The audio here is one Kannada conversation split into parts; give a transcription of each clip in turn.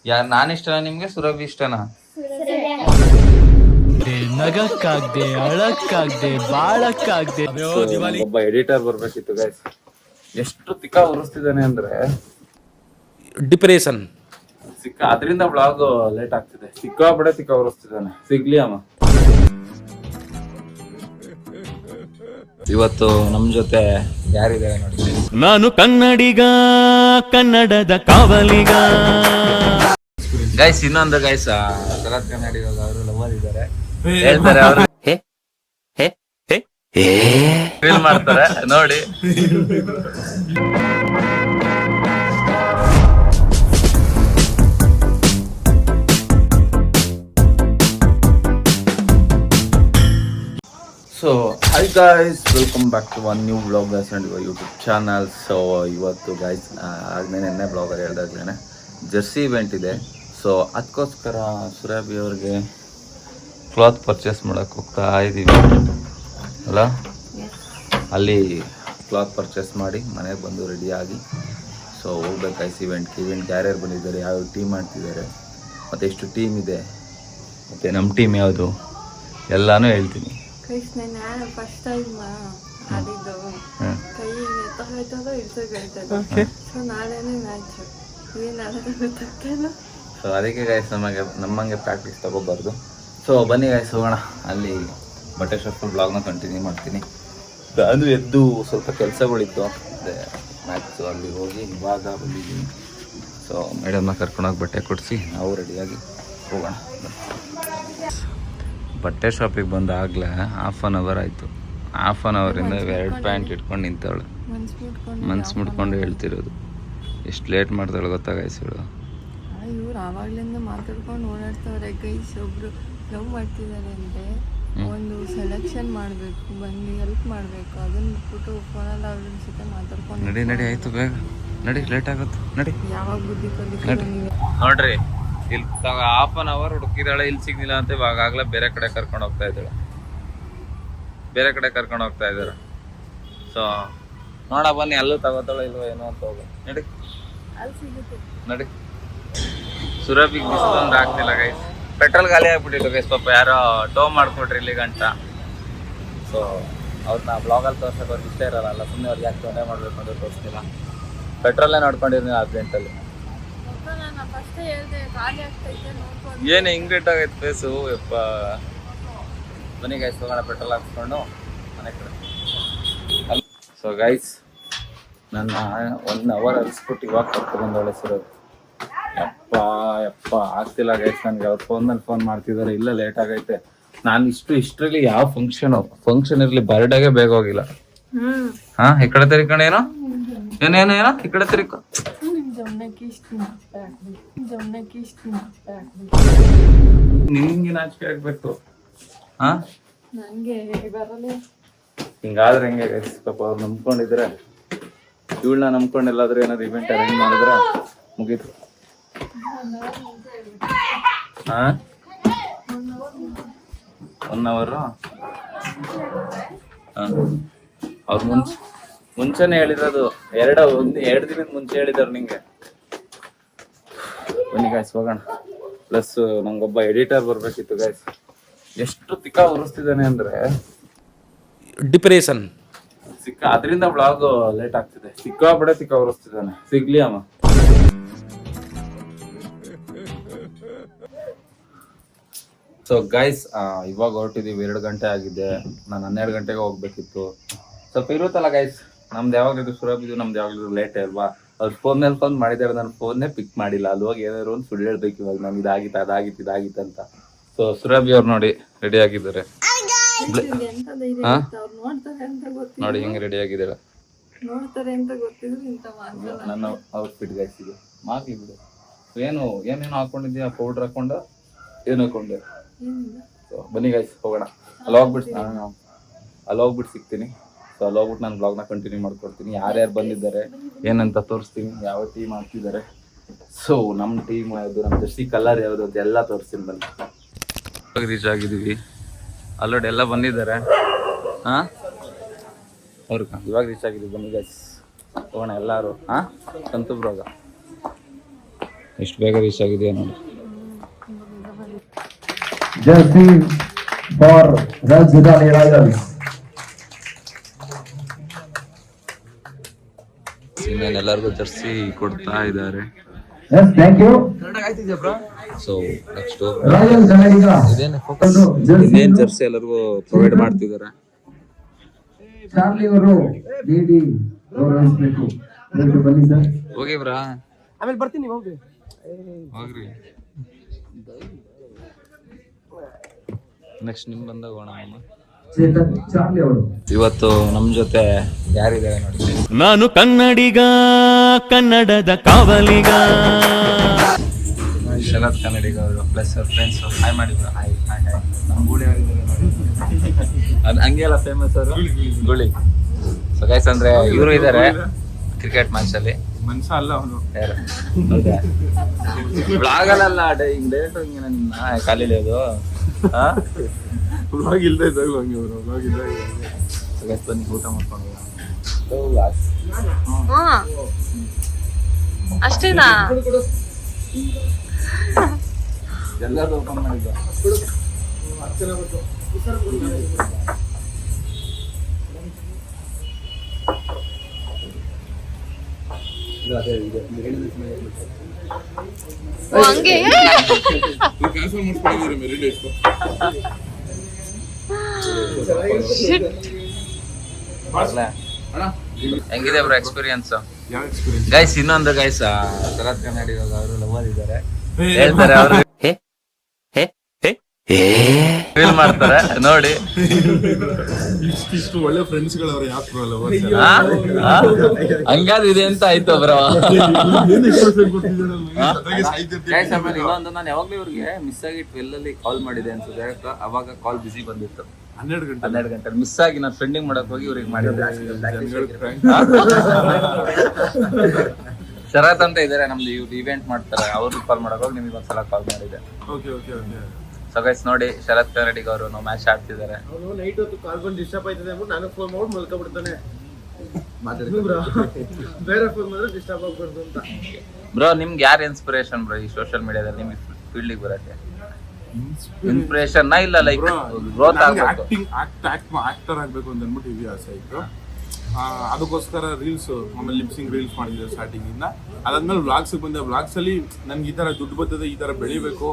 ಯಾರು ನಾನು ಇಷ್ಟನಾ ನಿಮ್ಗೆ ಸುರಭಿ ಇಷ್ಟನಾ? ನಗಕ್ಕಾಗ್ದೆ ಅಳಕ್ಕಾಗ್ದೆ ಬಾಳಕ್ಕಾಗ್ದೆ ಒಬ್ಬ ಎಡಿಟರ್ ಬರ್ಬೇಕಿತ್ತು ಗೈಸ್. ಎಷ್ಟು ತಿಕ್ಕ ಉರಿಸ್ತಿದ್ದಾನೆ ಅಂದ್ರೆ ಡಿಪ್ರೆಷನ್ ಸಿಕ್ಕ ಅದರಿಂದ ಬ್ಲಾಗ್ ಲೇಟ್ ಆಗ್ತಿದೆ. ಸಿಕ್ಕಾಬಿಡೆ ತಿಕ್ಕ ಉರಿಸ್ತಿದ್ದಾನೆ. ಸಿಗ್ಲಿ ಅಮ್ಮ. ಇವತ್ತು ನಮ್ ಜೊತೆ ಯಾರಿದ್ದಾರೆ ನೋಡಿ. ನಾನು ಕನ್ನಡಿಗ, ಕನ್ನಡದ ಕಾವಲಿಗ. ಗೈಸ್ ಇನ್ನೊಂದು ಗೈಸ್ ಶರತ್ ಕನ್ನಡಿಗ ಅವರು ಲವರ್ ಇದ್ದಾರೆ ಹೇಳ್ತಾರೆ. ಅವರು ಫೀಲ್ ಮಾಡ್ತಾರೆ ನೋಡಿ. So hi guys, welcome back to one new vlog guys and your YouTube channel. So ಇವತ್ತು ಗೈಸ್ ಆಗ್ನೇನೆ ಬ್ಲಾಗರ್ ಹೇಳ್ದಾಗ್ಲೇನೆ ಜರ್ಸಿ ಇವೆಂಟ್ ಇದೆ. ಸೊ ಅದಕ್ಕೋಸ್ಕರ ಸುರಭಿ ಅವ್ರಿಗೆ ಕ್ಲಾತ್ ಪರ್ಚೇಸ್ ಮಾಡೋಕ್ಕೆ ಹೋಗ್ತಾ ಇದ್ದೀವಿ ಅಲ್ಲ. ಅಲ್ಲಿ ಕ್ಲಾತ್ ಪರ್ಚೇಸ್ ಮಾಡಿ ಮನೆಗೆ ಬಂದು ರೆಡಿಯಾಗಿ ಸೊ ಹೋಗ್ಬೇಕು ಗೈಸ್ ಇವೆಂಟ್ಗೆ. ಯಾರ್ಯಾರು ಬಂದಿದ್ದಾರೆ, ಯಾವ ಟೀಮ್ ಮಾಡ್ತಿದ್ದಾರೆ, ಮತ್ತು ಎಷ್ಟು ಟೀಮ್ ಇದೆ, ಮತ್ತು ನಮ್ಮ ಟೀಮ್ ಯಾವುದು ಎಲ್ಲನೂ ಹೇಳ್ತೀನಿ. ಫಸ್ಟ್ ಟೈಮ್ ಆಡಿದ್ದು ಕೈ ಎತ್ತೋಯ್ತದೋ ಇಳ್ಸೋಯ್ತದೋ. ಸೊ ನಾಳೆನೇ ಮ್ಯಾಚ್ ಏನಾಗೋದು. ಸೊ ಅದಕ್ಕೆ ಗೈಸ್ ನಮ್ಮಂಗೆ ಪ್ರಾಕ್ಟೀಸ್ ತಗೋಬಾರ್ದು. ಸೊ ಬನ್ನಿ ಗೈಸ್ ಹೋಗೋಣ. ಅಲ್ಲಿ ಬಟ್ಟೆ ಶಾಪ್ ಬ್ಲಾಗ್ನ ಕಂಟಿನ್ಯೂ ಮಾಡ್ತೀನಿ. ಅದು ಎದ್ದು ಸ್ವಲ್ಪ ಕೆಲಸಗಳಿತ್ತು, ಅದೇ ಮ್ಯಾಚ್ ಅಲ್ಲಿ ಹೋಗಿ ಇವಾಗ ಬಂದಿದ್ದೀನಿ. ಸೊ ಮೇಡಮ್ನ ಕರ್ಕೊಂಡೋಗಿ ಬಟ್ಟೆ ಕೊಡಿಸಿ ನಾವು ರೆಡಿಯಾಗಿ ಹೋಗೋಣ. ಬಟ್ಟೆ ಶಾಪಿಗೆ ಬಂದಾಗಲೇ ಹಾಫ್ ಆನ್ ಅವರ್ ಆಯಿತು. ಹಾಫ್ ಆನ್ ಅವರಿಂದ 2 ಪ್ಯಾಂಟ್ ಇಟ್ಕೊಂಡು ನಿಂತವಳು. ಮನ್ಸು ಮುಟ್ಕೊಂಡು ಹೇಳ್ತಿರೋದು. ಎಷ್ಟು ಲೇಟ್ ಮಾಡ್ತಾಳೆ ಗೊತ್ತಾ ಗೈಸ್ ಇವಳು. ಇವ್ರು ಆವಾಗ್ಲಿಂದ ಮಾತಾಡ್ಕೊಂಡು ಓಡಾಡ್ತವ್ರೆ ಗೈಸ್. ಒಬ್ರು ಲವ್ ಮಾಡ್ತಿದ್ದಾರೆ ಅಂದರೆ ಒಂದು ಸೆಲೆಕ್ಷನ್ ಮಾಡಬೇಕು, ಬಂದು ಹೆಲ್ಪ್ ಮಾಡಬೇಕು. ಅದನ್ನ ಬಿಟ್ಬಿಟ್ಟು ಫೋನಲ್ಲಿ ಅವ್ರ ಜೊತೆ ಮಾತಾಡ್ಕೊಂಡು ನಡಿ ಆಯಿತು, ಬೇಗ ನಡಿ, ಲೇಟ್ ಆಗುತ್ತೆ ನಡಿ. ಯಾವಾಗ ಬುದ್ಧಿ ಕಲಿತೀವಿ ನೋಡ್ರಿ, ಇಲ್ಲಿ ಹಾಫ್ ಆನ್ ಅವರ್ ಹುಡುಕಿದಾಳೆ, ಇಲ್ಲಿ ಸಿಗ್ಲಿಲ್ಲ ಅಂತ ಇವಾಗಲೇ ಬೇರೆ ಕಡೆ ಕರ್ಕೊಂಡು ಹೋಗ್ತಾ ಇದ್ದಾಳೆ. ಸೊ ನೋಡ ಬನ್ನಿ, ಅಲ್ಲೂ ತಗೋತಾಳೆ ಇಲ್ವ ಏನೋ ಅಂತ ಹೋಗಿ ನಡಿ ನಡಿ. ಸುರಭಿಗೆ ಬಿಸಿಲೊಂದು ಆಗ್ತಿಲ್ಲ ಗೈಸ್. ಪೆಟ್ರೋಲ್ ಖಾಲಿ ಆಗ್ಬಿಟ್ಟಿತ್ತು ಗೈಸ್. ಪಾಪ ಯಾರೋ ಟೋ ಮಾಡ್ಕೊಟ್ರಿ ಇಲ್ಲಿ ಗಂಟ. ಸೊ ಅವ್ರನ್ನ ಬ್ಲಾಗಲ್ಲಿ ತೋರ್ಸಕ್ಕೆ ಅವ್ರಿಗೆ ಇಷ್ಟ ಇರಲ್ಲ. ಸುಮ್ಮನೆ ಅವ್ರಿಗೆ ಯಾಕೆ ತೊಂದರೆ ಮಾಡಬೇಕು ಅಂತ ತೋರಿಸ್ತಿಲ್ಲ. ಪೆಟ್ರೋಲೇ ನೋಡ್ಕೊಂಡಿರ್ತೀನಿ ಅರ್ಜೆಂಟಲ್ಲಿ. ಏನು ಹಿಂಗ್ ರೇಟ್ ಆಗೈತೆ ಫೇಸು ಯಪ್ಪ. ಬನ್ನಿ ಗೈಸ್ ಹೋಗೋಣ, ಪೆಟ್ರೋಲ್ ಹಾಕ್ಸ್ಕೊಂಡು ಮನೆ ಕಡೆ. ಸೊ ಗೈಸ್ ನನ್ನ 1 ಅವರ್ ಅಲ್ಸ್ಬಿಟ್ಟು ಇವಾಗ ಕರ್ಕೊಂಡ್ಬಂದವಳೆ ಸುರಭಿ. ಯಪ್ಪ ಆಗ್ತಿಲ್ಲ ಗೈಸ್ ನನಗೆ. ಅವ್ರು ಫೋನ್ ಮಾಡ್ತಿದ್ದಾರೆ, ಇಲ್ಲ ಲೇಟ್ ಆಗೈತೆ. ನಾನು ಇಷ್ಟರಲ್ಲಿ ಯಾವ ಫಂಕ್ಷನ್ ಇರಲಿ, ಬರ್ಡೇಗೆ ಬೇಗ ಹೋಗಿಲ್ಲ. ಹಾ ಈ ಕಡೆ ತಿರ್ಕೊಂಡು ಏನೋ ಈ ಕಡೆ ತಿರ್ಕೊ. ನಿಂಗೆ ನಾಚಿಕೆ ಆಗ್ಬೇಕು. ಹಾ ಹಿಂಗಾದ್ರೆ ಹೆಂಗೆ ಗೈಸ್? ಪಾಪ ಅವ್ರು ನಂಬ್ಕೊಂಡಿದ್ರೆ, ಇವಳನ್ನ ನಂಬ್ಕೊಂಡು ಎಲ್ಲಾದ್ರೂ ಏನಾದ್ರು ಇವೆಂಟ್ ಅರೇಂಜ್ ಮಾಡಿದ್ರೆ ಮುಗೀತು. ಹಾ 1 ಅವರು ಅವ್ರು ಮುಂಚೆನೆ ಹೇಳಿರೋದು. 2 ದಿನದ ಮುಂಚೆ ಹೇಳಿದಾರೆ ನಿಂಗೆ. ಬನ್ನಿ ಗೈಸ್ ಹೋಗೋಣ. ಪ್ಲಸ್ ನಂಗೊಬ್ಬ ಎಡಿಟರ್ ಬರ್ಬೇಕಿತ್ತು ಗೈಸ್. ಎಷ್ಟು ತಿಕ್ಕ ಉರಿಸ್ತಿದ್ದಾನೆ ಅಂದ್ರೆ ಡಿಪ್ರೆಷನ್ ಅದರಿಂದ ಬ್ಲಾಗ್ ಲೇಟ್ ಆಗ್ತಿದೆ. ಸಿಕ್ಕಾಬಿಡೆ ತಿಕ್ಕ ಉರಿಸ್ತಿದ್ದಾನೆ. ಸಿಗ್ಲಿ ಅಮ್ಮ. ಸೊ ಗೈಸ್ ಇವಾಗ ಹೊರಟಿದ್ದೀವಿ. 2 ಗಂಟೆ ಆಗಿದೆ. ನಾನು 12 ಗಂಟೆಗೆ ಹೋಗ್ಬೇಕಿತ್ತು. ಸ್ವಲ್ಪ ಇರುತ್ತಲ್ಲ ಗೈಸ್, ನಮ್ದು ಯಾವಾಗಲೂ ಸುರಭಿದು, ನಮ್ದು ಯಾವಾಗಲೂ ಲೇಟ್ ಅಲ್ವಾ. ಅವ್ರು ಫೋನ್ ಮೇಲೆ ಫೋನ್ ಮಾಡಿದ್ದಾರೆ, ನಾನು ಫೋನ್ನೇ ಪಿಕ್ ಮಾಡಿಲ್ಲ. ಅಲ್ಲಿ ಹೋಗಿ ಏನಾದ್ರು ಒಂದು ಸುಳ್ಳು ಹೇಳ್ಬೇಕು ಇವಾಗ. ನಮ್ಗೆ ಇದಾಗಿತ್ತು ಅಂತ. ಸೊ ಸುರಭಿ ಅವ್ರು ನೋಡಿ ರೆಡಿ ಆಗಿದ್ದಾರೆ. ನೋಡಿ ಹೆಂಗೆ ರೆಡಿ ಆಗಿದ್ದಾರೆ. ನನ್ನ ಔಟ್ಫಿಟ್ ಗೈಸ್ ಇದು ಮಾಗ್ಲಿ ಬಿಡು. ಏನೇನು ಹಾಕೊಂಡಿದ್ದೀಯ? ಪೌಡ್ರ್ ಹಾಕೊಂಡ, ಏನು ಹಾಕೊಂಡೆ? ಸೊ ಬನ್ನಿ ಗೈಸ್ ಹೋಗೋಣ. ಅಲ್ಲಿ ಹೋಗ್ಬಿಟ್ಟು ಸಿಗ್ತೀನಿ. ಸೊ ಅಲ್ಲಿ ಹೋಗ್ಬಿಟ್ಟು ನಾನು ಬ್ಲಾಗ್ನ ಕಂಟಿನ್ಯೂ ಮಾಡ್ಕೊಡ್ತೀನಿ. ಯಾರ್ಯಾರು ಬಂದಿದ್ದಾರೆ ಏನಂತ ತೋರಿಸ್ತೀನಿ, ಯಾವ ಟೀಮ್ ಆಗ್ತಿದ್ದಾರೆ. ಸೊ ನಮ್ಮ ಟೀಮ್ ಯಾವುದು, ನಮ್ಮ ಜರ್ಸಿ ಕಲರ್ ಯಾವುದು ಅಂತ ಎಲ್ಲ ತೋರಿಸ್ತೀನಿ. ಬನ್ನಿ ರೀಚ್ ಆಗಿದ್ದೀವಿ. ಆಲ್ರೆಡಿ ಎಲ್ಲ ಬಂದಿದ್ದಾರೆ. ಅವ್ರಿಗೆ ಇವಾಗ ರೀಚ್ ಆಗಿದ್ದೀವಿ ಬನ್ನಿ ಗೈಸ್ ಹೋಗೋಣ ಎಲ್ಲರೂ ಹಾಂ ಸಂತು ಬ್ರೋಗ ಎಷ್ಟು ಬೇಗ ರೀಚ್ ಆಗಿದೆಯಾ ನೋಡಿ. Jersey for Rajdhani Royals. ಇನ್ನೇನು ಎಲ್ಲರಿಗೂ ಜರ್ಸಿ ಕೊಡ್ತಾ ಇದ್ದಾರೆ. Yes, thank you. So next Royal Janadiga. ಇನ್ನೇನು ಜರ್ಸಿ ಎಲ್ಲರಿಗೂ ಪ್ರೊವೈಡ್ ಮಾಡ್ತಿದ್ದಾರೆ. ಚಾರ್ಲಿ ಅವರು ಡಿಡಿ ಗೌರವಿಸಬೇಕು. ಬನ್ನಿ ಸರ್. ಹೋಗಿ ಬ್ರಾ ಆಮೇಲೆ ಬರ್ತೀನಿ ಹೋಗ್ರಿ. ಹೋಗ್ರಿ ನೆಕ್ಸ್ಟ್ ನಿಮ್ ಬಂದಾಗ ಹೋಗೋಣ ಮಾಮ. ಚೇತನ್ ಚಾರ್ಲಿ ಅವರು ಇವತ್ತು ನಮ್ ಜೊತೆ ಯಾರಿದ್ದಾರೆ ನೋಡಿ. ನಾನು ಕನ್ನಡಿಗ, ಕನ್ನಡದ ಕಾವಲಿಗ. ಶರತ್ ಕನ್ನಡಿಗ ಅವರು ಪ್ಲಸ್ ಅವ್ರ ಫ್ರೆಂಡ್ಸ್ ಹಾಯ್ ಮಾಡಿದ್ರು. ಹಾಯ್ ಹಾಯ್ ಹಾಯ್ ನಮ್ಮ ಗೂಳಿ ಅವರಿದ್ದಾರೆ ನೋಡಿ. ಅದು ಹಂಗೆ ಅಲ್ಲ ಫೇಮಸ್ ಅವರು ಗುಳಿ. ಸೊ ಗೈಸ್ ಅಂದ್ರೆ ಇವರು ಇದ್ದಾರೆ ಕ್ರಿಕೆಟ್ ಮ್ಯಾಚ್ ಅಲ್ಲಿ. ಮನ್ಸ ಅಲ್ಲ ಅವನು. ಬ್ಲಾಗಲ್ಲ ಹಿಂಗ್ ಡೈರೆಕ್ಟ್ ಹಿಂಗೆ ನನ್ನ ಖಾಲಿ ಅದು ವ್ಲಾಗ್ ಇಲ್ದೇ ಇದ್ದಾಗ ಹಂಗೆ ಅವರು ವ್ಲಾಗ್ ಇದ್ದಾಗ ಗೈಸ್ ಬನ್ನಿ ಊಟ ಮಾಡ್ಕೊಂಡು ಅಷ್ಟೇನಾ? ಎಲ್ಲರೂ ಓಪನ್ ಮಾಡಿದ್ದ. ಹಂಗೆ ಹೆಂಗಿದೆ ಬ್ರೋ ಎಕ್ಸ್ಪೀರಿಯನ್ಸ್? ಯಾವ ಎಕ್ಸ್ಪೀರಿಯನ್ಸ್? ಗೈಸ್ ಇನ್ನೊಂದು ಗೈಸ್ ಶರತ್ ಕನ್ನಡಿಗ ಅವರು ಲವರ್ ಇದ್ದಾರೆ ಹೇಳ್ತಾರೆ ಅವರು ಫೀಲ್ ಮಾಡ್ತಾರೆ ನೋಡಿ. ಇಷ್ಟು ಒಳ್ಳೆ ಫ್ರೆಂಡ್ಸ್ ಗಳವ್ರು ಯಾಕೆ ಹಂಗಾದ್ರೆ ಇದೆ ಅಂತ ಆಯ್ತು ಬ್ರೋ. ಗೈಸ್ ಆಮೇಲೆ ಇನ್ನೊಂದು ನಾನು ಯಾವಾಗ್ಲೂ ಇವ್ರಿಗೆ ಮಿಸ್ ಆಗಿ 12 ಅಲ್ಲಿ ಕಾಲ್ ಮಾಡಿದೆ ಅನ್ಸುತ್ತೆ. ಅವಾಗ ಕಾಲ್ ಬಿಸಿ ಬಂದಿತ್ತು 12 ಗಂಟೆ ಮಿಸ್ ಆಗಿ ನಾನು ಫ್ರೆಂಡಿಂಗ್ ಮಾಡಕ್ ಹೋಗಿ ಇವ್ರಿಗೆ ಮಾಡಿದ್ದೆ. ಶರತ್ ಅಂತ ಇದಾರೆ ನಮ್ದು ಇವ್ರು ಇವೆಂಟ್ ಮಾಡ್ತಾರೆ, ಅವ್ರಿಗೆ ಕಾಲ್ ಮಾಡಕ್ ಹೋಗಿ ನಿಮಗೆ ಒಂದ್ಸಲ ಕಾಲ್ ಮಾಡಿದೆ. ಸೊ ಗೈಸ್ ನೋಡಿ ಶರತ್ ಕನ್ನಡಿಗ ಅವರು ನಾವು ಮ್ಯಾಚ್ ಆಡ್ತಿದ್ದಾರೆ. ಅವನು ನೈಟ್ ಹೊತ್ತು ಕಾಲ್ ಬಂದು ಡಿಸ್ಟರ್ಬ್ ಆಯ್ತದೆ ಅಂದ್ಬಿಟ್ಟು ನಾನು ಫೋನ್ ಮಾಡಿ ಮಲ್ಕೊಬಿಡ್ತಾನೆ. ಬೇರೆ ಫೋನ್ ಮಾಡಿದ್ರೆ ಡಿಸ್ಟರ್ಬ್ ಆಗ್ಬಾರ್ದು ಅಂತ. ಬ್ರೋ ನಿಮ್ಗೆ ಯಾರು ಇನ್ಸ್ಪಿರೇಷನ್ ಬ್ರೋ ಈ ಸೋಷಿಯಲ್ ಮೀಡಿಯಾದಲ್ಲಿ ನಿಮ್ಗೆ ಫೀಲ್ಡಿಗೆ ಬರಕ್ಕೆ? ಇನ್ಸ್ಪಿರೇಷನ್ ಇಲ್ಲ ಲೈಕ್ ಗ್ರೋತ್ ಆಗ್ಬೇಕು, ಆಕ್ಟರ್ ಆಗ್ಬೇಕು ಅಂತ ಅಂದ್ಬಿಟ್ಟು ಇವಿ ಆಸೆ ಇತ್ತು. ಅದಕ್ಕೋಸ್ಕರ ರೀಲ್ಸ್ ಆಮೇಲೆ ಲಿಪ್ಸಿಂಗ್ ರೀಲ್ಸ್ ಮಾಡಿದ್ದೆ ಸ್ಟಾರ್ಟಿಂಗ್ ಇಂದ. ಅದಾದ್ಮೇಲೆ ವ್ಲಾಗ್ಸ್ ಬಂದೆ. ವ್ಲಾಗ್ಸ್ ಅಲ್ಲಿ ನನ್ಗೆ ಈ ತರ ದುಡ್ಡು ಬರ್ತದೆ, ಈ ತರ ಬೆಳಿಬೇಕು,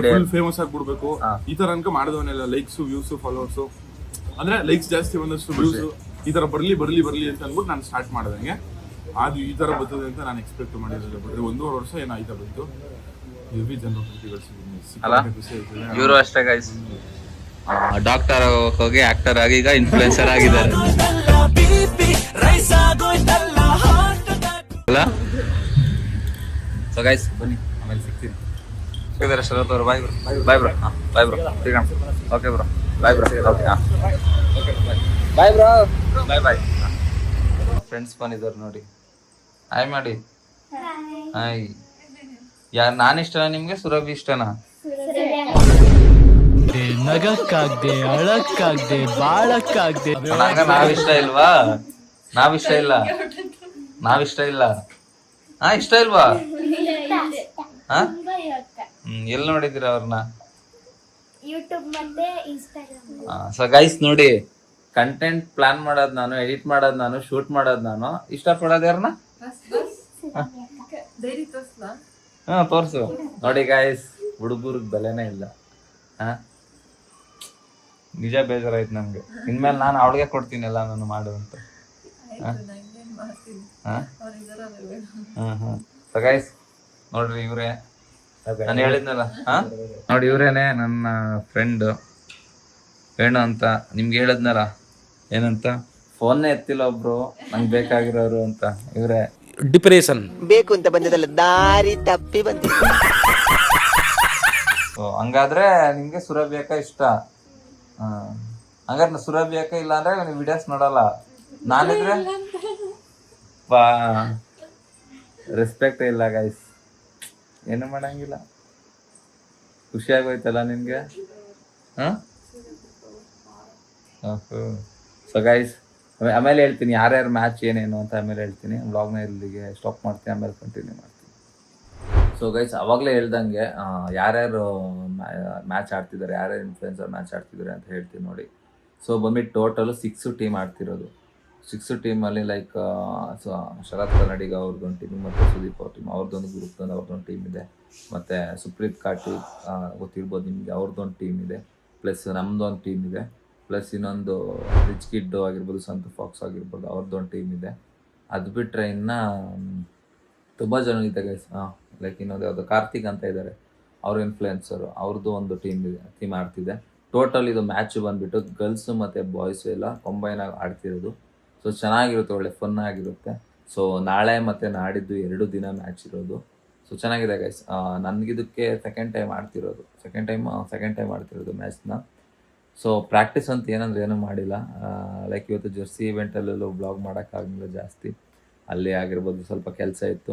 ಫುಲ್ ಫೇಮಸ್ ಆಗ್ಬಿಡ್ಬೇಕು ಈ ತರ ಅನ್ಕ ಮಾಡಿದವನೆಲ್ಲ. ಲೈಕ್ಸ್ ವ್ಯೂಸ್ ಫಾಲೋವರ್ಸ್ ಅಂದ್ರೆ ಲೈಕ್ಸ್ ಜಾಸ್ತಿ ಬಂದಷ್ಟು ವ್ಯೂಸ್ ಈ ತರ ಬರ್ಲಿ ಅಂತ ಅಂದ್ಬಿಟ್ಟು ನಾನು ಸ್ಟಾರ್ಟ್ ಮಾಡ್ದಂಗೆ ಅದು ಈ ತರ ಬರ್ತದೆ ಅಂತ ನಾನು ಎಕ್ಸ್ಪೆಕ್ಟ್ ಮಾಡಿದ್ರೆ. ಬಿಟ್ರೆ 1.5 ವರ್ಷ ಏನಾಯ್ತಾ ಬಂತು. ಹೆವಿ ಜನರು ಇವರು ಅಷ್ಟೇ ಗೈಸ್ ಡಾಕ್ಟರ್ ಹೋಗಿ ಆಕ್ಟರ್ ಆಗಿ ಈಗ ಇನ್ಫ್ಲುಯೆನ್ಸರ್ ಆಗಿದ್ದಾರೆ. ಸೊ ಗೈಸ್ ಬನ್ನಿ ಆಮೇಲೆ ಸಿಗ್ತೀನಿ. ಶರತ್ ಅವರು bye bro. Bye bro. Bye bro. Okay bro. Bye bro. Okay bye bro. Bye. Friends ಬಂದಿದ್ದಾರೆ ನೋಡಿ. ಹಾಯ್ ಮಾಡಿ. ಹಾಯ್. ಯಾರು ನಾನು ಇಷ್ಟನಾ ನಿಮ್ಗೆ? ಸುರಭಿ ಇಷ್ಟನಾ? ನಗಕ್ಕಾಗ್ದೆ, ಅಳಕ್ಕಾಗ್ದೆ, ಬಾಳಕ್ಕಾಗ್ದೆ. ನಾವಿಷ್ಟ ಇಲ್ವಾ? ನಾವಿಷ್ಟ ಇಲ್ಲ. ಇಷ್ಟ ಇಲ್ವಾ? ಎಲ್ಲಿ ನೋಡಿದಿರ ಅವ್ರನ್ನ? ಯೂಟ್ಯೂಬ್ ಮತ್ತೆ ಇನ್ಸ್ಟಾಗ್ರಾಮ್. ಸೊ ಗೈಸ್ ನೋಡಿ ಕಂಟೆಂಟ್ ಪ್ಲಾನ್ ಮಾಡೋದ್ ನಾನು, ಎಡಿಟ್ ಮಾಡೋದ್ ನಾನು, ಶೂಟ್ ಮಾಡೋದ್ ನಾನು. ಇಷ್ಟಪಡೋದು ಯಾರನ್ನ? ತೋರ್ಸು ನೋಡಿ ಗೈಸ್. ಹುಡುಗರಿಗೆ ಬೆಲೆನೇ ಇಲ್ಲ. ನಿಜ ಬೇಜಾರಾಯ್ತು ನಮ್ಗೆ. ಇನ್ಮೇಲೆ ನಾನು ಅವಳಿಗೆ ಕೊಡ್ತೀನಿ ಎಲ್ಲ ನಾನು ಮಾಡು ಅಂತ. ಸೊ ಗೈಸ್ ನೋಡ್ರಿ ಇವ್ರೆ ನಾನು ಹೇಳಿದ್ನಲ್ಲ. ನೋಡಿ ಇವ್ರೇನೆ ನನ್ನ ಫ್ರೆಂಡ್ ವೇಣು ಅಂತ. ನಿಮ್ಗೆ ಹೇಳಿದ್ನಲ್ಲ ಏನಂತ, ಫೋನ್ನೇ ಎತ್ತಿಲ್ಲ ಒಬ್ರು ನಂಗೆ ಬೇಕಾಗಿರೋರು ಅಂತ. ಇವ್ರೆ ಡಿಪ್ರೆಷನ್ ಬೇಕು ಅಂತ ಬಂದದಲ್ಲ, ದಾರಿ ತಪ್ಪಿ ಬಂದಿದ್ದ. ಸೊ ಹಂಗಾದ್ರೆ ನಿಮ್ಗೆ ಸುರಭಿ ಅಕ್ಕ ಇಷ್ಟ? ಹಂಗಾರೆ ಸುರಭಿ ಅಕ್ಕ ಇಲ್ಲ ಅಂದ್ರೆ ನೀವು ವಿಡಿಯೋಸ್ ನೋಡಲ್ಲ. ನಾನಿದ್ರೆ ರೆಸ್ಪೆಕ್ಟ್ ಇಲ್ಲ ಗೈಸ್. ಏನು ಮಾಡಂಗಿಲ್ಲ. ಖುಷಿ ಆಗೋಯ್ತಲ್ಲ ನಿನ್ಗೆ? ಸೊ ಗೈಸ್ ಆಮೇಲೆ ಹೇಳ್ತೀನಿ ಯಾರ್ಯಾರು ಮ್ಯಾಚ್ ಏನೇನು ಅಂತ ಆಮೇಲೆ ಹೇಳ್ತೀನಿ. ವ್ಲಾಗ್ನ ಇಲ್ಲಿಗೆ ಸ್ಟಾಪ್ ಮಾಡ್ತೀನಿ, ಆಮೇಲೆ ಕಂಟಿನ್ಯೂ ಮಾಡ್ತೀನಿ. ಸೊ ಗೈಸ್ ಅವಾಗಲೇ ಹೇಳ್ದಂಗೆ ಯಾರ್ಯಾರು ಮ್ಯಾಚ್ ಆಡ್ತಿದ್ದಾರೆ, ಯಾರ್ಯಾರು ಇನ್ಫ್ಲುಯೆನ್ಸರ್ ಮ್ಯಾಚ್ ಆಡ್ತಿದ್ದಾರೆ ಅಂತ ಹೇಳ್ತೀನಿ ನೋಡಿ. ಸೊ ಬಂದ್ಬಿಟ್ಟು ಟೋಟಲು 6 ಟೀಮ್ ಆಡ್ತಿರೋದು. 6 ಟೀಮಲ್ಲಿ ಲೈಕ್ ಶರತ್ ಕನ್ನಡಿಗ ಅವ್ರದ್ದೊಂದು ಟೀಮ್, ಮತ್ತು ಸುದೀಪ್ ಅವ್ರ ಟೀಮ್ ಅವ್ರದ್ದೊಂದು ಗ್ರೂಪ್ ಅವ್ರದ್ದೊಂದು ಟೀಮ್ ಇದೆ, ಮತ್ತು ಸುಪ್ರೀತ್ ಕಾಟಿ ಗೊತ್ತಿರ್ಬೋದು ನಿಮಗೆ, ಅವ್ರದ್ದೊಂದು ಟೀಮ್ ಇದೆ, ಪ್ಲಸ್ ನಮ್ಮದೊಂದು ಟೀಮ್ ಇದೆ, ಪ್ಲಸ್ ಇನ್ನೊಂದು ರಿಚ್ ಕಿಡ್ ಆಗಿರ್ಬೋದು, ಸಂತು ಫಾಕ್ಸ್ ಆಗಿರ್ಬೋದು, ಅವ್ರದ್ದೊಂದು ಟೀಮ್ ಇದೆ. ಅದು ಬಿಟ್ಟರೆ ಇನ್ನು ತುಂಬ ಜನ ಇದೆ ಗೈಸ್. ಲೈಕ್ ಇನ್ನೊಂದು ಯಾವುದು ಕಾರ್ತಿಕ್ ಅಂತ ಇದ್ದಾರೆ, ಅವ್ರ ಇನ್ಫ್ಲುಯೆನ್ಸರು, ಅವ್ರದ್ದು ಒಂದು ಟೀಮ್ ಆಡ್ತಿದೆ. ಟೋಟಲ್ ಇದು ಮ್ಯಾಚ್ ಬಂದುಬಿಟ್ಟು ಗರ್ಲ್ಸು ಮತ್ತು ಬಾಯ್ಸು ಎಲ್ಲ ಕಂಬೈನಾಗಿ ಆಡ್ತಿರೋದು. ಸೊ ಚೆನ್ನಾಗಿರುತ್ತೆ, ಒಳ್ಳೆ ಫನ್ ಆಗಿರುತ್ತೆ. ಸೊ ನಾಳೆ ಮತ್ತು ನಾಡಿದ್ದು 2 ದಿನ ಮ್ಯಾಚ್ ಇರೋದು. ಸೊ ಚೆನ್ನಾಗಿದೆ ಗೈಸ್. ನನಗಿದಕ್ಕೆ ಸೆಕೆಂಡ್ ಟೈಮ್ ಆಡ್ತಿರೋದು ಮ್ಯಾಚ್ನ. ಸೊ ಪ್ರಾಕ್ಟೀಸ್ ಅಂತ ಏನೂ ಮಾಡಿಲ್ಲ. ಲೈಕ್ ಇವತ್ತು ಜರ್ಸಿ ಇವೆಂಟಲ್ಲೆಲ್ಲೂ ಬ್ಲಾಗ್ ಮಾಡೋಕ್ಕಾಗಲಿಲ್ಲ ಜಾಸ್ತಿ. ಅಲ್ಲಿ ಆಗಿರ್ಬೋದು ಸ್ವಲ್ಪ ಕೆಲಸ ಇತ್ತು.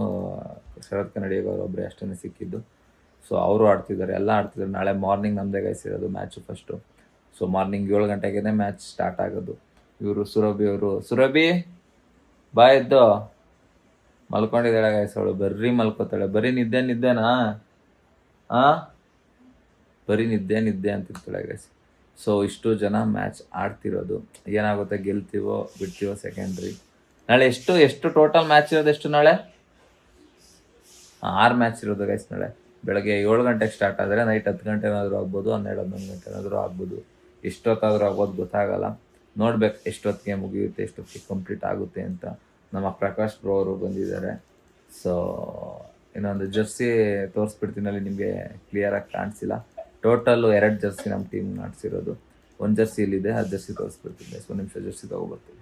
ಶರತ್ ಕನ್ನಡಿಗ ಅವರೊಬ್ಬರೇ ಅಷ್ಟೇ ಸಿಕ್ಕಿದ್ದು. ಸೊ ಅವರು ಆಡ್ತಿದ್ದಾರೆ, ಎಲ್ಲ ಆಡ್ತಿದ್ದಾರೆ. ನಾಳೆ ಮಾರ್ನಿಂಗ್ ನಮ್ಮದೇ ಗೈಸ್ ಇರೋದು ಮ್ಯಾಚು ಫಸ್ಟು. ಸೊ ಮಾರ್ನಿಂಗ್ 7 ಗಂಟೆಗೆ ಮ್ಯಾಚ್ ಸ್ಟಾರ್ಟ್ ಆಗೋದು. ಇವರು ಸುರಭಿ ಬಾ ಎದ್ದು ಮಲ್ಕೊಂಡಿದ್ದಾಳೆ ಗೈಸ್. ಅವಳು ಬರ್ರಿ ಮಲ್ಕೋತಾಳೆ, ಬರೀ ನಿದ್ದೆನಾ ಬರೀ ನಿದ್ದೆ ಅಂತಿರ್ತಾಳೆ ಗೈಸ್. ಸೊ ಇಷ್ಟು ಜನ ಮ್ಯಾಚ್ ಆಡ್ತಿರೋದು. ಏನಾಗುತ್ತೆ, ಗೆಲ್ತೀವೋ ಬಿಡ್ತೀವೋ ಸೆಕೆಂಡ್ರಿ. ನಾಳೆ ಎಷ್ಟು ಟೋಟಲ್ ಮ್ಯಾಚ್ ಇರೋದು? ಎಷ್ಟು ನಾಳೆ 6 ಮ್ಯಾಚ್ ಇರೋದು ಗೈಸ್. ನಾಳೆ ಬೆಳಗ್ಗೆ 7 ಗಂಟೆಗೆ ಸ್ಟಾರ್ಟ್ ಆದರೆ ನೈಟ್ 10 ಗಂಟೆ ಏನಾದರೂ ಆಗ್ಬೋದು, 12-11 ಗಂಟೆ ಏನಾದರೂ ಆಗ್ಬೋದು, ಎಷ್ಟೊತ್ತಾದರೂ ಆಗ್ಬೋದು ಗೊತ್ತಾಗಲ್ಲ. ನೋಡ್ಬೇಕು ಎಷ್ಟೊತ್ತಿಗೆ ಮುಗಿಯುತ್ತೆ, ಎಷ್ಟೊತ್ತಿಗೆ ಕಂಪ್ಲೀಟ್ ಆಗುತ್ತೆ ಅಂತ. ನಮ್ಮ ಪ್ರಕಾಶ್ ಬ್ರೋ ಅವರು ಬಂದಿದ್ದಾರೆ. ಸೊ ಇನ್ನೊಂದು ಜರ್ಸಿ ತೋರಿಸ್ಬಿಡ್ತೀನಿ, ಅಲ್ಲಿ ನಿಮಗೆ ಕ್ಲಿಯರಾಗಿ ಕಾಣಿಸಿಲ್ಲ. ಟೋಟಲ್ಲು 2 ಜರ್ಸಿ ನಮ್ಮ ಟೀಮ್ ಆಡಿಸಿರೋದು. 1 ಜರ್ಸಿ ಇಲ್ಲಿದೆ, ಆ ಜರ್ಸಿ ತೋರಿಸ್ಬಿಡ್ತೀನಿ. 1 ನಿಮಿಷ ಜರ್ಸಿ ತೊಗೊಬರ್ತೀವಿ.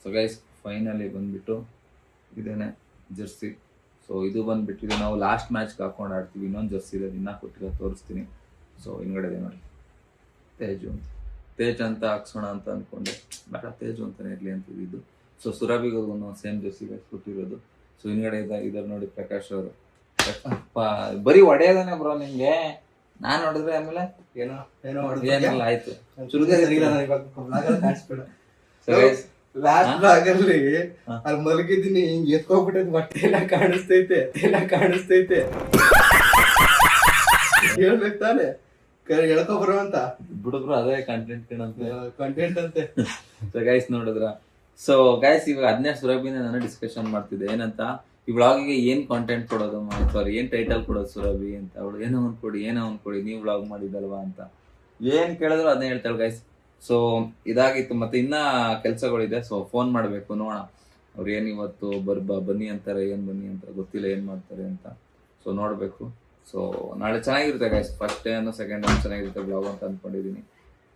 ಸೊ ಗೈಸ್ ಫೈನಲಿ ಬಂದುಬಿಟ್ಟು ಇದೇನೆ ಜರ್ಸಿ. ಸೊ ಇದು ಬಂದುಬಿಟ್ಟು ಇದು ನಾವು ಲಾಸ್ಟ್ ಮ್ಯಾಚ್ಗೆ ಹಾಕೊಂಡು ಆಡ್ತೀವಿ. ಇನ್ನೊಂದು ಜರ್ಸಿ ಇದೆ, ಇನ್ನೂ ಕೊಟ್ಟಿರೋ ತೋರಿಸ್ತೀನಿ. ಸೊ ಹಿಂಗಡೆ ಇದೆ ನೋಡಿ, ತೇಜ್ ಅಂತ ಹಾಕ್ಸೋಣ ಅಂತ ಅಂದ್ಕೊಂಡೆ, ಬೇಡ ತೇಜು ಅಂತಲೇ ಇರಲಿ ಅಂತಿದ್ದು. ಸೊ ಸುರಭಿಗೂ ಸೇಮ್ ಜರ್ಸಿ ಕೊಟ್ಟಿರೋದು. ಸೊ ಹಿಂಗಡೆ ಇದ್ದಾರೆ ನೋಡಿ ಪ್ರಕಾಶ್ ಅವರು. ಬರೀ ಹೊಡೆಯೋದಾನೆ ಬ್ರೋ ನಿಮಗೆ. ನಾನು ನೋಡಿದ್ರೆ ಆಮೇಲೆ ಏನೆಲ್ಲ ಆಯ್ತು. ಲಾಸ್ಟ್ ಆಗಲ್ಲಿ ಅಲ್ಲಿ ಮಲಗಿದ್ದೀನಿ, ಹಿಂಗ್ ಎತ್ಕೊಂಡ್ಬಿಟ್ಟದ್ ಬಟ್ಟೆ ಎಲ್ಲ ಕಾಣಿಸ್ತೈತೆ ಹೇಳ್ಬೇಕು ತಾನೆ, ಎಳ್ಕೊಬರೋ ಅಂತ ಬಿಡುಗ್ರು ಅದೇ ಕಂಟೆಂಟ್ ಅಂತೆ. ಸೊ ಗೈಸ್ ನೋಡಿದ್ರ. ಸೊ ಗೈಸ್ ಇವಾಗ 17 ಸುರಭಿನ ನಾನು ಡಿಸ್ಕಷನ್ ಮಾಡ್ತಿದ್ದೆ ಏನಂತ, ಈ ವ್ಲಾಗಿಗೆ ಏನ್ ಕಾಂಟೆಂಟ್ ಕೊಡೋದು, ಸಾರಿ ಏನ್ ಟೈಟಲ್ ಕೊಡೋದು ಸುರಭಿ ಅಂತ. ಅವಳು ಏನೋ ಒಂದ್ಕೊಡಿ ನೀವು ವ್ಲಾಗ್ ಮಾಡಿದಲ್ವಾ ಅಂತ ಏನ್ ಕೇಳಿದ್ರು ಅದನ್ನ ಹೇಳ್ತಾಳೆ ಗೈಸ್. ಸೊ ಇದಾಗಿತ್ತು, ಮತ್ತೆ ಇನ್ನ ಕೆಲಸಗಳಿದೆ. ಸೊ ಫೋನ್ ಮಾಡಬೇಕು, ನೋಡೋಣ ಅವ್ರು ಏನು ಇವತ್ತು ಬನ್ನಿ ಅಂತಾರೆ, ಏನು ಬನ್ನಿ ಅಂತ ಗೊತ್ತಿಲ್ಲ, ಏನು ಮಾಡ್ತಾರೆ ಅಂತ. ಸೊ ನೋಡಬೇಕು. ಸೊ ನಾಳೆ ಚೆನ್ನಾಗಿರುತ್ತೆ ಗೈಸ್. ಫಸ್ಟ್ ಡೇ ಅನ್ನೋ ಸೆಕೆಂಡ್ ಡೇ ಚೆನ್ನಾಗಿರುತ್ತೆ ಬ್ಲಾಗ್ ಅಂತ ಅಂದ್ಕೊಂಡಿದ್ದೀನಿ.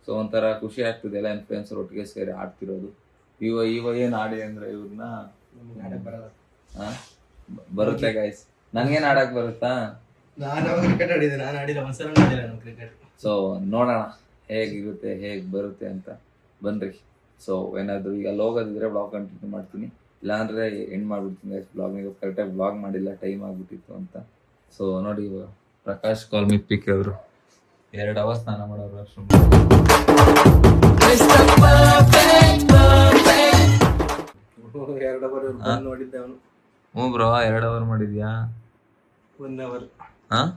ಸೊ ಒಂಥರ ಖುಷಿ ಆಗ್ತದೆ, ಎಲ್ಲ ಇನ್ಫ್ಲುಯೆನ್ಸರ್ ಒಟ್ಟಿಗೆ ಸೇರಿ ಆಡ್ತಿರೋದು. ಇವ ಏನು ಆಡಿ ಅಂದರೆ ಇವ್ರನ್ನ ಬರುತ್ತೆ ಗೈಸ್. ನಂಗೇನು ಆಡಕ್ ಬರುತ್ತಾ? ಸೊ ನೋಡೋಣ ಹೇಗಿರುತ್ತೆ, ಹೇಗೆ ಬರುತ್ತೆ ಅಂತ. ಬನ್ರಿ. ಸೊ ಏನಾದರೂ ಈಗ ಅಲ್ಲಿ ಹೋಗೋದಿದ್ರೆ ಬ್ಲಾಗ್ ಕಂಟಿನ್ಯೂ ಮಾಡ್ತೀನಿ, ಇಲ್ಲಾಂದರೆ ಎಂಡ್ ಮಾಡಿಬಿಡ್ತೀನಿ ಗೈಸ್ ಬ್ಲಾಗ್ನಿಗೆ. ಕರೆಕ್ಟಾಗಿ ಬ್ಲಾಗ್ ಮಾಡಿಲ್ಲ, ಟೈಮ್ ಆಗಿಬಿಟ್ಟಿತ್ತು ಅಂತ. ಸೊ ನೋಡಿ ಇವಾಗ ಪ್ರಕಾಶ್ ಕಾಲ್ ಮಿ ಪಿಕ್ ಅವರು 2 ಅವರ್ಸ್ ಸ್ನಾನ ಮಾಡೋರು ಅಷ್ಟು. ನೋಡಿದ್ದೆ ಅವನು. ಹ್ಞೂ ಬ್ರೋ 2 ಅವರ್ ಮಾಡಿದ್ಯಾ? 1 ಅವರ್. ಹಾಂ.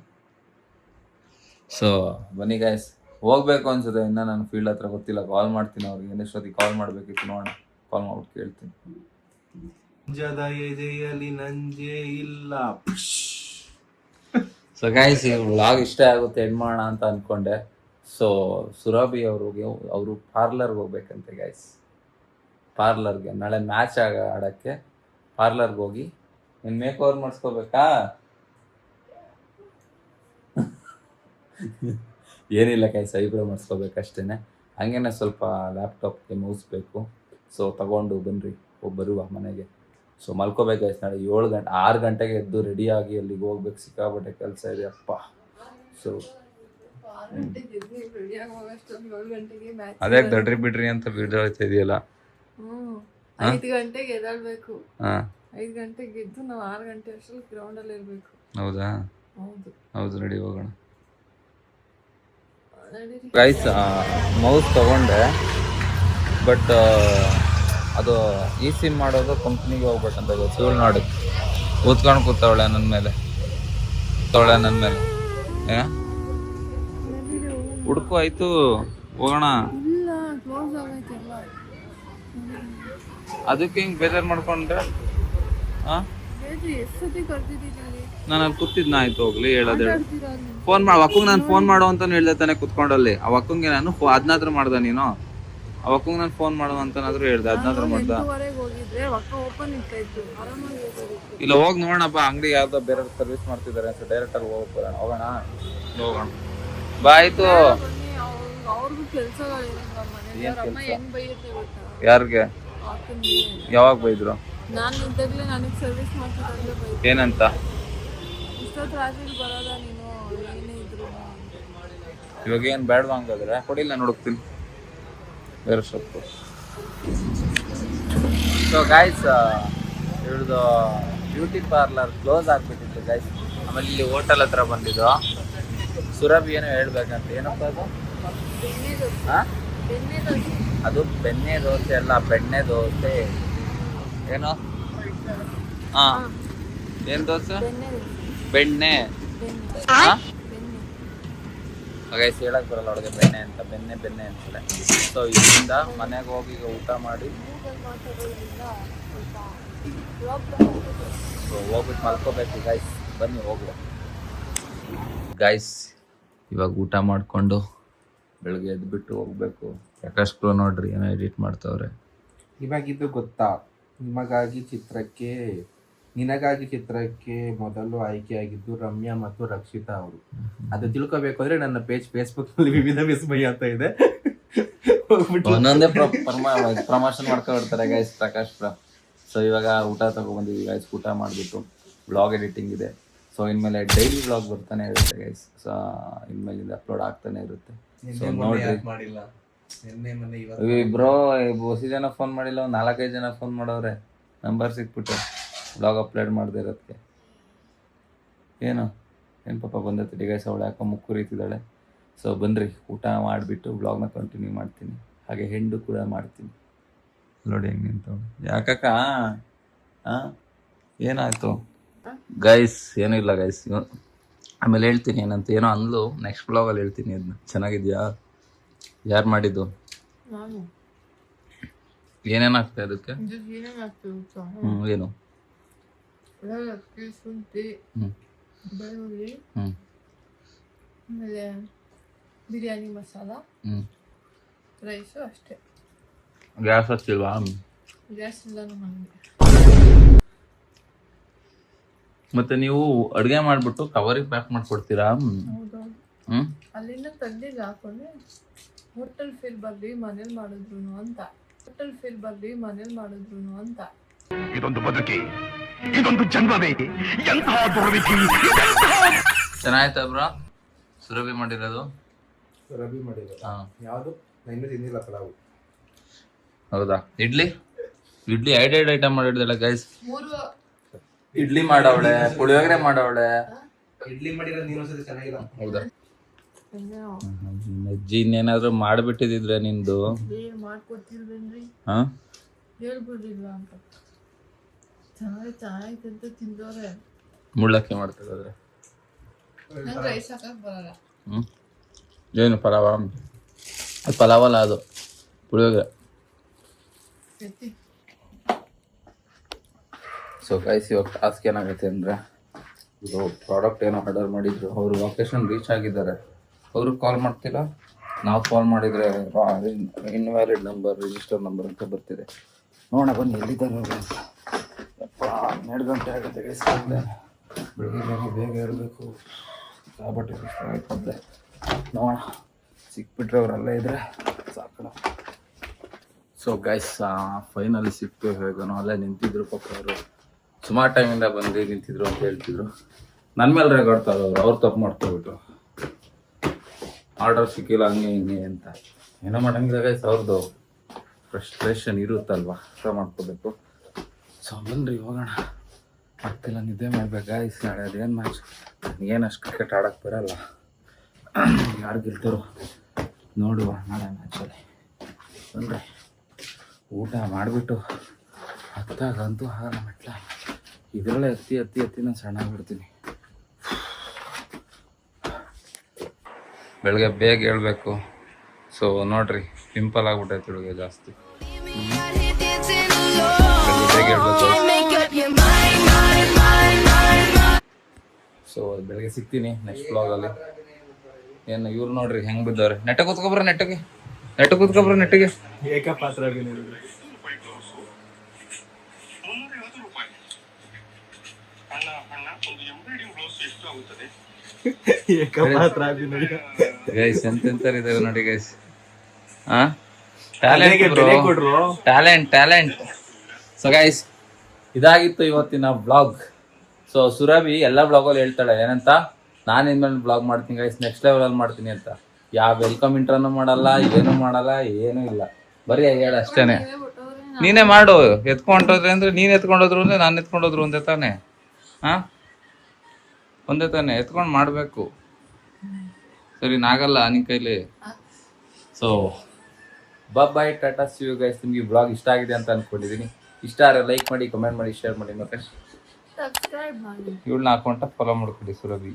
ಸೊ ಬನ್ನಿ ಗೈಸ್, ಹೋಗ್ಬೇಕು ಅನ್ಸುತ್ತೆ. ಇನ್ನು ನಾನು ಫೀಲ್ಡ್ ಹತ್ರ ಗೊತ್ತಿಲ್ಲ, ಕಾಲ್ ಮಾಡ್ತೀನಿ ಅವ್ರಿಗೆ. ಎಷ್ಟೊತ್ತಿಗೆ ಕಾಲ್ ಮಾಡಬೇಕಿತ್ತು ನೋಡೋಣ, ಕಾಲ್ ಮಾಡ್ಬಿಟ್ಟು ಕೇಳ್ತೀನಿ. ಜದ ಎದೆಯಲ್ಲಿ ನಂಜೆ ಇಲ್ಲ. ಸೊ ಗೈಸ್ ಈ ವ್ಲಾಗ್ ಇಷ್ಟ ಆಗುತ್ತೆ, ಎಂಡ್ ಮಾಡೋಣ ಅಂತ ಅಂದ್ಕೊಂಡೆ. ಸೊ ಸುರಭಿ ಅವರು ಪಾರ್ಲರ್ಗೆ ಹೋಗ್ಬೇಕಂತೆ ಗೈಸ್. ಪಾರ್ಲರ್ಗೆ ನಾಳೆ ಮ್ಯಾಚ್ ಆಡೋಕ್ಕೆ ಪಾರ್ಲರ್ಗೆ ಹೋಗಿ ನೀನು ಮೇಕ್ ಓವರ್ ಮಾಡಿಸ್ಕೋಬೇಕಾ? ಏನಿಲ್ಲ ಗೈಸ್, ಐಬ್ರೋ ಮಾಡಿಸ್ಕೋಬೇಕಷ್ಟೇ. ಹಂಗೇನೆ ಸ್ವಲ್ಪ ಲ್ಯಾಪ್ಟಾಪ್ಗೆ ಮೌಸ್ ಬೇಕು. ಸೊ ತಗೊಂಡು ಬನ್ನಿರಿ, ಬರುವ ಮನೆಗೆ. ಸೊ ಮಲ್ಕೋಬೇಕು ಗೈಸ್. ನಾಳೆ 6 ಗಂಟೆಗೆ ಎದ್ದು ರೆಡಿಯಾಗಿ ಅಲ್ಲಿಗೆ ಹೋಗ್ಬೇಕು. ಸಿಕ್ಕಾಪಟ್ಟೆ ಕೆಲಸ ಇದೆ ಅಪ್ಪ. ಸೊ ಅದೇ ದಡ್ರಿ ಬಿಡ್ರಿ ಅಂತ ವಿಡಿಯೋ ಆಯ್ತಾ ಇದೆಯಲ್ಲ. 5 ಗಂಟೆಗೆ ಎದ್ದೇಳ್ಬೇಕು. 5 ಗಂಟೆಗೆ ಎದ್ದು ನಾವು 6 ಗಂಟೆ ಅಷ್ಟರಲ್ಲಿ ಗ್ರೌಂಡಲ್ಲಿ ಇರಬೇಕು. ಹೌದಾ? ಹೌದು, ರೆಡಿ ಹೋಗೋಣ ಗೈಸ್. ಮೌಸ್ ತಗೊಂಡೆ, ಬಟ್ ಅದು ಈ ಸಿಮ್ ಮಾಡೋದು ಕಂಪ್ನಿಗೆ ಹೋಗ್ಬೇಕಂತ ಗೊತ್ತು. ಇವಳು ನೋಡಿ ಕೂತ್ಕೊಂಡು ಕೂತವಳೆ ನನ್ನ ಮೇಲೆ ಏ ಹುಡ್ಕು ಆಯ್ತು ಹೋಗೋಣ. ಇಲ್ಲ ಕ್ಲೋಸ್ ಆಗೈತೆಲ್ಲ. ಅದಕ್ಕೆ ಹಿಂಗೆ ಬೇಜಾರು ಮಾಡ್ಕೊಂಡ್ರೆ ಹಾಂ ಎಷ್ಟು ಸತಿ ಕರ್ತಿದ್ದೀನಿ ನಾನು ಅಲ್ಲಿ ಕೂತಿದ್ನ ಆಯ್ತು ಹೋಗ್ಲಿ ಹೇಳೋದು ಫೋನ್ ಮಾಡಿ ಅಕ್ಕಂಗೆ ನಾನು ಫೋನ್ ಮಾಡು ಅಂತಾನು ಹೇಳ್ದೆ ತಾನೆ ಕುತ್ಕೊಂಡಲ್ಲಿ. ಆ ಅಕ್ಕಂಗೆ ನಾನು ಅದನ್ನಾದ್ರೂ ಮಾಡ್ದೆ ನೀನು ಆ ಅಕ್ಕಂಗೆ ನಾನು ಫೋನ್ ಮಾಡು ಅಂತನಾದ್ರೂ ಹೇಳ್ದೆ ಅದನ್ನಾದ್ರೂ ಮಾಡ್ದ. ಹೋಗಿದ್ರೆ ಅಕ್ಕ ಓಪನ್ ಇರ್ತಾಯಿತ್ತು ಆರಾಮಾಗಿ ಹೋಗೋದಿತ್ತು. ಇಲ್ಲ ಹೋಗಿ ನೋಡೋಣಪ್ಪ ಅಂಗಡಿ ಯಾವ್ದೋ ಬೇರೆ ಸರ್ವಿಸ್ ಮಾಡ್ತಿದ್ದಾರೆ ಅಂತ ಡೈರೆಕ್ಟಾಗಿ ಹೋಗೋಣ ಬಾ ಆಯ್ತು. ಅವ್ರಿಗೂ ಕೆಲಸಗಳಿಲ್ಲ ಮನೆಯವ್ರ ಅಮ್ಮ ಹೆಂಗ್ ಬೈಯುತ್ತೆ ಗೊತ್ತಾ ಯಾರಿಗೆ ಅಕ್ಕನಿಗೆ. ಯಾವಾಗ ಬೈದ್ರು? ನಾನು ಇದ್ದಾಗಲೇ ನನಗೆ ಸರ್ವಿಸ್ ಮಾಡ್ತಿದ್ದಾಗಲೇ ಬೈದ್ರು. ಏನಂತ? ಇಷ್ಟೊತ್ತು ರಾತ್ರಿ ಬರೋದ ನೀನು ಏನೇ ಇದ್ರು ಇವಾಗ ಏನು ಬೇಡವಾ ಹಂಗಾದ್ರೆ ಕೊಡಿಲ್ಲ ನಾನು ಹುಡುಕ್ತೀನಿ ಬೇರೆ ಸೊಪ್ಪು. ಸೊ ಗೈಸ್ ಇವ್ರದ್ದು ಬ್ಯೂಟಿ ಪಾರ್ಲರ್ ಕ್ಲೋಸ್ ಆಗಿಬಿಟ್ಟಿತ್ತು ಗೈಸ್. ಆಮೇಲೆ ಇಲ್ಲಿ ಹೋಟೆಲ್ ಹತ್ರ ಬಂದಿದ್ದು ಸುರಭಿ ಏನೋ ಹೇಳ್ಬೇಕಂತ. ಏನಪ್ಪ ಅದು? ಹಾಂ ಅದು ಬೆಣ್ಣೆ ದೋಸೆ ಅಲ್ಲ ಬೆಣ್ಣೆ ದೋಸೆ. ಏನೋ ಹಾಂ ಏನು ದೋಸೆ? ಬೆಣ್ಣೆ. ಹಾಂ ಗೈಸ್ ಹೇಳಕ್ ಬರಲ್ಲ ಅವ್ಳಿಗೆ ಬೆಣ್ಣೆ ಅಂತ. ಬೆಣ್ಣೆ ಅಂತಾಳೆ. ಸೊ ಇದರಿಂದ ಮನೆಗೆ ಹೋಗಿ ಈಗ ಊಟ ಮಾಡಿ ಸೊ ಹೋಗ್ಬಿಟ್ಟು ಮಲ್ಕೋಬೇಕು ಗೈಸ್. ಬನ್ನಿ ಹೋಗ್ಲಿ ಗೈಸ್. ಇವಾಗ ಊಟ ಮಾಡಿಕೊಂಡು ಬೆಳಗ್ಗೆ ಎದ್ಬಿಟ್ಟು ಹೋಗ್ಬೇಕು. ಪ್ರಕಾಶ್ ಪ್ರೋ ನೋಡ್ರಿ ಏನೋ ಎಡಿಟ್ ಮಾಡ್ತಾವ್ರೆ. ನಿನಗಾಗಿ ಚಿತ್ರಕ್ಕೆ ಮೊದಲು ಆಯ್ಕೆಯಾಗಿದ್ದು ರಮ್ಯಾ ಮತ್ತು ರಕ್ಷಿತಾ ಅವರು. ಅದು ತಿಳ್ಕೋಬೇಕು ಅಂದ್ರೆ ನನ್ನ ಪೇಜ್ ಫೇಸ್ಬುಕ್ ನಲ್ಲಿ ವಿವಿಧ ವಿಸ್ಮಯ ಅಂತ ಇದೆ. ಒಂದೊಂದೇ ಪ್ರಮೋಷನ್ ಮಾಡ್ಕೊಂಡಿರ್ತಾರೆ ಗೈಸ್ ಪ್ರಕಾಶ್ ಪ್ರೋ. ಸೊ ಇವಾಗ ಊಟ ತಗೊಬಂದಿದ್ವಿ ಗೈಸ್. ಊಟ ಮಾಡಿಬಿಟ್ಟು ವ್ಲಾಗ್ ಎಡಿಟಿಂಗ್ ಇದೆ. ಸೊ ಇನ್ಮೇಲೆ ಡೈಲಿ ವ್ಲಾಗ್ ಬರ್ತಾನೆ ಇರುತ್ತೆ ಗೈಸ್. ಸೊ ಇನ್ಮೇಲಿಂದ ಅಪ್ಲೋಡ್ ಆಗ್ತಾನೆ ಇರುತ್ತೆ. ಸೊ ನೋಡ್ರಿ ಬ್ರೋ ಹೊಸ ಜನ ಫೋನ್ ಮಾಡಿಲ್ಲ, 4-5 ಜನ ಫೋನ್ ಮಾಡವ್ರೆ. ನಂಬರ್ ಸಿಕ್ಬಿಟ್ಟು ವ್ಲಾಗ್ ಅಪ್ಲೋಡ್ ಮಾಡದೇ ಇರೋದಕ್ಕೆ. ಏನು ಪಾಪ ಬಂದೈತಿ ಗೈಸ್. ಅವಳು ಯಾಕೋ ಮುಕ್ಕು ರೀತಿದ್ದಾಳೆ. ಸೊ ಬನ್ನಿರಿ ಊಟ ಮಾಡಿಬಿಟ್ಟು ವ್ಲಾಗ್ನ ಕಂಟಿನ್ಯೂ ಮಾಡ್ತೀನಿ. ಹಾಗೆ ಹೆಂಡು ಕೂಡ ಮಾಡ್ತೀನಿ. ನೋಡಿ ಹೆಂಗೆ ನಿಂತವಳು. ಯಾಕಕ್ಕ ಹಾಂ ಏನಾಯ್ತು ಗೈಸ್? ಏನೂ ಇಲ್ಲ ಗೈಸ್. ಆಮೇಲೆ ಹೇಳ್ತೀನಿ ಏನಂತ. ಏನೋ ಅಂದ್ಲು, ನೆಕ್ಸ್ಟ್ ವ್ಲಾಗಲ್ಲಿ ಹೇಳ್ತೀನಿ ಅದನ್ನ. ಚೆನ್ನಾಗಿದ್ಯಾ? ಯಾರು ಮಾಡಿದ್ದು? ನಾನು ಏನೇನಾಗ್ತದೆ ಅದಕ್ಕೆ? ಏನು? ಶುಂಠಿ, ಬೆಳ್ಳುಳ್ಳಿ, ಆಮೇಲೆ ಬಿರಿಯಾನಿ ಮಸಾಲ, ರೈಸು ಅಷ್ಟೇ. ಗ್ಯಾಸ್ ಹಚ್ಚಿಲ್ವಾ? ಗ್ಯಾಸ್ ಇಲ್ಲ ನಮಗೆ. ಮತ್ತೆ ನೀವು ಅಡುಗೆ ಮಾಡಿಬಿಟ್ಟು ಕವರಿಗೆ ಪ್ಯಾಕ್ ಮಾಡಿಕೊಡ್ತೀರಾ? ಹೌದೌದು. ಅಲ್ಲಿಂದ ತಂದಿದ್ದು ಹಾಕೊಂಡೆ ಹೋಟೆಲ್ ಫೀಲ್ ಬರ್ಲಿ ಮನೇಲಿ ಮಾಡಿದ್ರು ಅಂತ. ಇದೊಂದು ಬದುಕಿ, ಇದೊಂದು ಜನ್ಮವೇ, ಎಂತಹ ದುರ್ವಿಧಿ. ಚೆನ್ನಾಯ್ತಾ ಬ್ರೋ ಸುರಭಿ ಮಾಡಿರೋದು? ರವಿ ಮಾಡಿರೋದು ಯಾವುದು? ನಾನು ತಿಂದಿಲ್ಲ ಪಲಾವು. ಹೌದಾ? ಇಡ್ಲಿ ಐಡೆಡ್ ಐಟಮ್ ಮಾಡಿಡ್ದಲ್ಲ ಗೈಸ್. ಇಡ್ಲಿ ಮಾಡವಳೆ, ಪುಳಿಯೋಗರೆ ಮಾಡವಳೆ. ಇಡ್ಲಿ ಮಾಡಿರೋದು ನೀನು ಸತಿ ಚೆನ್ನಾಗಿಲ್ಲ. ಹೌದಾ? ಅಜ್ಜಿ ಇನ್ನೇನಾದ್ರೂ ಮಾಡಿಬಿಟ್ಟಿದ್ರೆ ನಿಂದು ಮಾಡ್ಕೊಡ್ತಿಲ್ವೇನ್ರಿ? ಹಾಂ ಹೇಳ್ಬಿಡ್ಲಿಲ್ಲ ಅಂತ. ಚೆನ್ನಾಗಿತ್ತಂತ ತಿಂದವ್ರೆ. ಮುಳ್ಳಕ್ಕಿ ಮಾಡ್ತಿದ್ರೆ ನಂಗೆ ರೈಸ್ ಹಾಕಕ್ ಬರಲ್ಲ. ಏನು ಪಲಾವ? ಅದು ಪಲಾವಲ್ಲ, ಅದು ಪುಳಿಯೋಗರೆ. ಸೊ ಗೈಸ್ ಇವಾಗ ಟಾಸ್ಕ್ ಏನಾಗುತ್ತೆ ಅಂದರೆ, ಇದು ಪ್ರಾಡಕ್ಟ್ ಏನೋ ಆರ್ಡರ್ ಮಾಡಿದ್ರು, ಅವರು ಲೊಕೇಶನ್ ರೀಚ್ ಆಗಿದ್ದಾರೆ. ಅವ್ರಿಗೆ ಕಾಲ್ ಮಾಡ್ತೀರಾ? ನಾವು ಕಾಲ್ ಮಾಡಿದರೆ ಇನ್ವ್ಯಾಲಿಡ್ ನಂಬರ್, ರಿಜಿಸ್ಟರ್ ನಂಬರ್ ಅಂತ ಬರ್ತಿದೆ. ನೋಡೋಣ ಬನ್ನಿ ಎಲ್ಲಿದ್ದಾರೆ ಅವರು. 12 ಗಂಟೆ ಆಗುತ್ತೆ ಗೈಸ್. ಬೆಳಿಗ್ಗೆ ಬೇಗ ಇರಬೇಕು. ಬಟ್ಟೆ ಆಯ್ತಂತೆ. ನೋಡೋಣ ಸಿಕ್ಬಿಟ್ರೆ ಅವರಲ್ಲೇ ಇದ್ರೆ ಸಾಕಣ. ಸೊ ಗೈಸ್ ಫೈನಲಿ ಸಿಕ್ತು. ಹೇಗೋ ಅಲ್ಲೇ ನಿಂತಿದ್ರು ಪಾಪ. ಅವರು ಸುಮಾರು ಟೈಮಿಂದ ಬಂದು ನಿಂತಿದ್ರು ಅಂತ ಹೇಳ್ತಿದ್ರು. ನನ್ನ ಮೇಲೆ ರೇಗಾಡ್ತಾರೆ ಅವ್ರು ತಪ್ಪು ಮಾಡ್ಕೊಬಿಟ್ರು. ಆರ್ಡರ್ ಸಿಕ್ಕಿಲ್ಲ ಹಂಗೆ ಹಿಂಗೆ ಅಂತ. ಏನೋ ಮಾಡಂಗಿಲ್ಲ ಗೈಸ್, ಅವ್ರದ್ದು ಫ್ರಸ್ಟ್ರೇಷನ್ ಇರುತ್ತಲ್ವ, ಅರ್ಥ ಮಾಡ್ಕೋಬೇಕು. ಸೊ ಬನ್ನಿರಿ ಹೋಗೋಣ. ಆಗ್ತಿಲ್ಲ, ನಿದ್ದೆ ಮಾಡ್ಬೇಕು ಗೈಸ್. ನಾಳೆ ಅದೇನು ಮ್ಯಾಚ್, ನನಗೇನು ಅಷ್ಟು ಕ್ರಿಕೆಟ್ ಆಡೋಕ್ಕೆ ಬರಲ್ಲ. ಯಾರು ಗೆಲ್ತಾರೋ ನೋಡುವ ನಾಳೆ ಮ್ಯಾಚಲ್ಲಿ. ಬನ್ನಿರಿ. ಊಟ ಮಾಡಿಬಿಟ್ಟು ಹತ್ತಾಗಂತೂ ಆಗಲ್ಲ ಮೆಟ್ಲ. ಇದರಲ್ಲೇ ಹತ್ತಿ ನಾನು ಸಣ್ಣ ಆಗ್ಬಿಡ್ತೀನಿ. ಬೆಳಗ್ಗೆ ಬೇಗ ಹೇಳ್ಬೇಕು. ಸೊ ನೋಡ್ರಿ, ಪಿಂಪಲ್ ಆಗ್ಬಿಟ್ಟೈತೆ ಬೆಳಗ್ಗೆ ಜಾಸ್ತಿ. ಬೇಗ ಹೇಳ್ಬೇಕು. ಸೊ ಬೆಳಗ್ಗೆ ಸಿಗ್ತೀನಿ ನೆಕ್ಸ್ಟ್ ಬ್ಲಾಗಲ್ಲಿ. ಏನು ಇವ್ರು ನೋಡ್ರಿ ಹೆಂಗೆ ಬಿದ್ದವ್ರೆ. ನೆಟ್ಟ ಕೂತ್ಕೊಬ್ರ ನೆಟ್ಟಿಗೆ ಏಕಪಾತ್ರ ಅಭಿನಯ. ಏಕಪಾತ್ರ ಅಭಿನಯ ಗೈಸ್ ಎಂತೆಂತಾರೆ ಇದಾವೆ ನೋಡಿ ಗೈಸ್. ಟ್ಯಾಲೆಂಟ್. ಸೊ ಗೈಸ್, ಇದಾಗಿತ್ತು ಇವತ್ತಿನ ಬ್ಲಾಗ್. ಸೊ ಸುರಭಿ ಎಲ್ಲ ಬ್ಲಾಗಲ್ಲಿ ಹೇಳ್ತಾಳೆ ಏನಂತ, ನಾನು ಇನ್ಮೇಲೆ ಬ್ಲಾಗ್ ಮಾಡ್ತೀನಿ ಗೈಸ್, ನೆಕ್ಸ್ಟ್ ಲೆವೆಲಲ್ಲಿ ಮಾಡ್ತೀನಿ ಅಂತ. ಯಾವ ವೆಲ್ಕಮ್ ಇಂಟ್ರನೂ ಮಾಡಲ್ಲ, ಏನೂ ಮಾಡಲ್ಲ, ಏನೂ ಇಲ್ಲ, ಬರೀ ಹೇಳ ಅಷ್ಟೇನೆ. ನೀನೇ ಮಾಡು. ಎತ್ಕೊಂಡ್ರೆ ಅಂದ್ರೆ ನೀನು ಎತ್ಕೊಂಡೋದ್ರು ಅಂದ್ರೆ ನಾನು ಎತ್ಕೊಂಡೋದ್ರು ಒಂದೇ ತಾನೆ. ಒಂದೇ ತಾನೆ ಎತ್ಕೊಂಡು ಮಾಡಬೇಕು. ಸರಿ ನಾಗಲ್ಲ ನಿನ್ನ ಕೈಲಿ. ಸೊ ಬಾಯ್, ಟಾಟಾ, ಸಿ ಯು ಗೈಸ್. ನಿಮಗೆ ಬ್ಲಾಗ್ ಇಷ್ಟ ಆಗಿದೆ ಅಂತ ಅನ್ಕೊಂಡಿದ್ದೀನಿ. ಇಷ್ಟ ಆದರೆ ಲೈಕ್ ಮಾಡಿ, ಕಮೆಂಟ್ ಮಾಡಿ, ಶೇರ್ ಮಾಡಿ, ಮತ್ತೆ ಸಬ್ಸ್ಕ್ರೈಬ್ ಮಾಡಿ. ಇವಳನ್ನ ಅಕೌಂಟ ಫಾಲೋ ಮಾಡ್ಕೊಳ್ಳಿ ಸುರಭಿ.